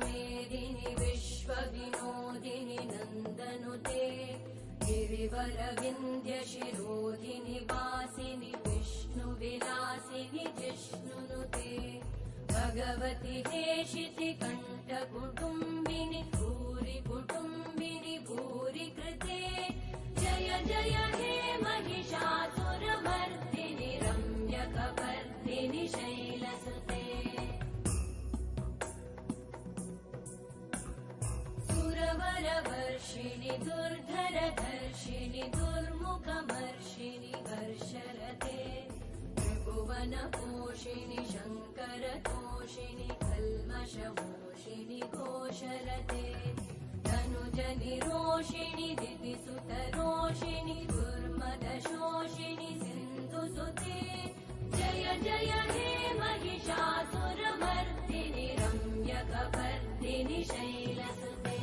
मेदिनि विश्वविनोदिनि नन्दनुते गिरिवरविन्ध्यशिरोधिनि वासिनि विष्णुविलासिनि जिष्णुनुते भगवति हेशिति कण्ठकुटुम्बिनि भूरि कुटुम्बिनि भूरि कृते जय जय हे महिषासुरमर्दिनि रम्यकपर्दिनि शैलसुते सुरवरवर्षिणि दुर्धरधर्षिणि दुर्मुखमर्षिणि हर्षरते त्रिभुवनपोषिणि शङ्करतोषिणि कल्मषमोषिणि घोषरते तनुजनिरोषिणि दितिसुतरोषिणि दुर्मदशोषिणि सिन्धुसुते जय जय हे महिषासुरमर्दिनि रम्यकपर्दिनि शैलसुते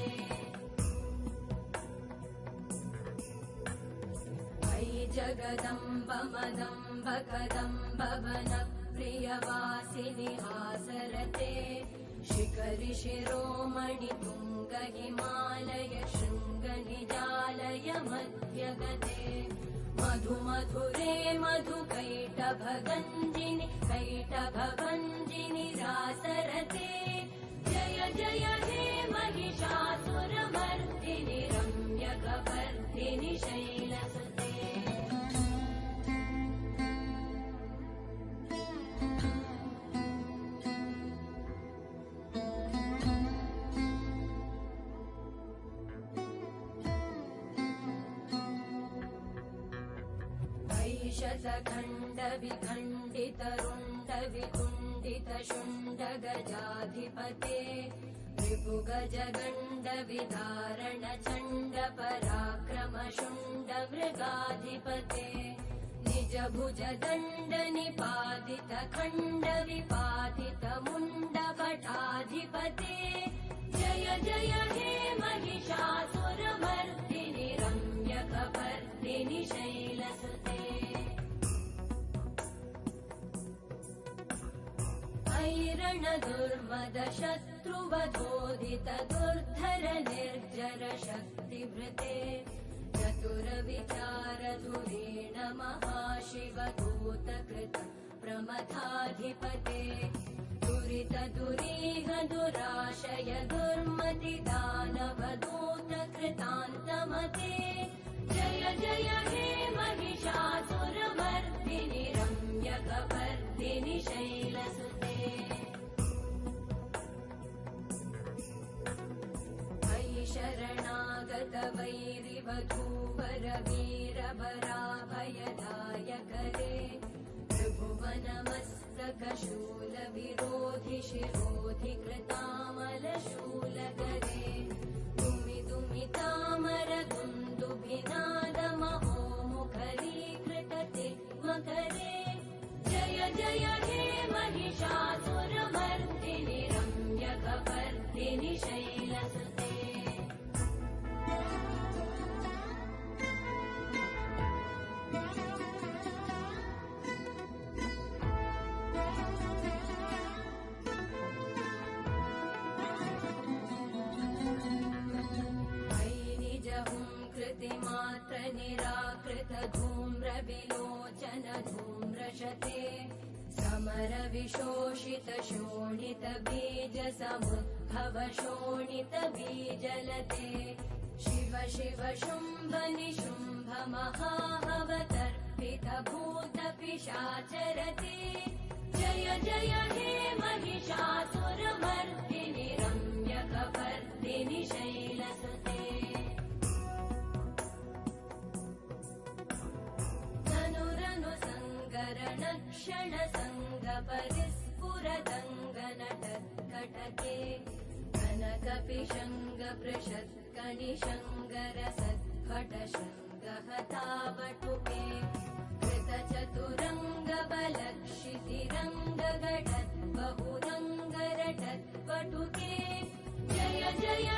अयि जगदम्ब मदम्ब कदम्ब वनप्रियवासिनि हासरते शिखरि शिरोमणि तुङ्ग हिमालय शृङ्गनिजालय मध्यगते मधुमधुरे मधुकैटभगञ्जिनि कैटभभञ्जिनि रासरते जय जय हे महिषासुरमर्दिनि रम्यकपर्दिनि शैलसुते शतखण्ड विखण्डित रुण्ड विकुण्डित शुण्ड गजाधिपते रिपुगजगण्ड विदारण चण्ड पराक्रम शुण्ड मृगाधिपते निज भुज दण्ड निपातित खण्ड विपातित मुण्ड भटाधिपते जय जय हे महिषासुरमर्दिनि रम्यकपर्दिनि शैलसुते ऐरण दुर्मद शत्रुवधोदित दुर्धर निर्जर शक्तिभृते चतुर विचार धुरेण महाशिव दूतकृत प्रमथाधिपते दुरित दुरीह दुराशय दुर्मति दानव दूतकृतान्तमते जय जय हे महिषासुरमर्दिनि रम्यकपर्दिनि शैलसुते अयि शरणागत वैरिवधूवर वीरवराभयदायकरे त्रिभुवनमस्तक शूल विरोधि शिरोधि कृतामलशूलकरे दुमि दुमि तामर दुन्दुभिनाद महोमुखरीकृतते मकरे जय जय हे महिषासुरमर्दिनि रम्यकपर्दिनि शैलसुते कृतिमात्र निराकृत धूम्र विलोचन धूम्रशते समर विशोषित शोणित बीज समुद्भव शोणित बीजलते शिव शिव शुम्भ निशुम्भ महाहवतर्पित भूत पिशाचरते जय जय हे महिषासुरमर्दिनि रम्यकपर्दिनि शैलसुते क्षण संग परिस्फुरदङ्गनटत्कटके कनकपिशङ्ग पृषत्कनिशङ्गर सत्फट शृङ्गहतावटुके कृतचतुरङ्ग बलक्षितिरङ्ग गटत् बहुरङ्गरटत्पटुके जय जय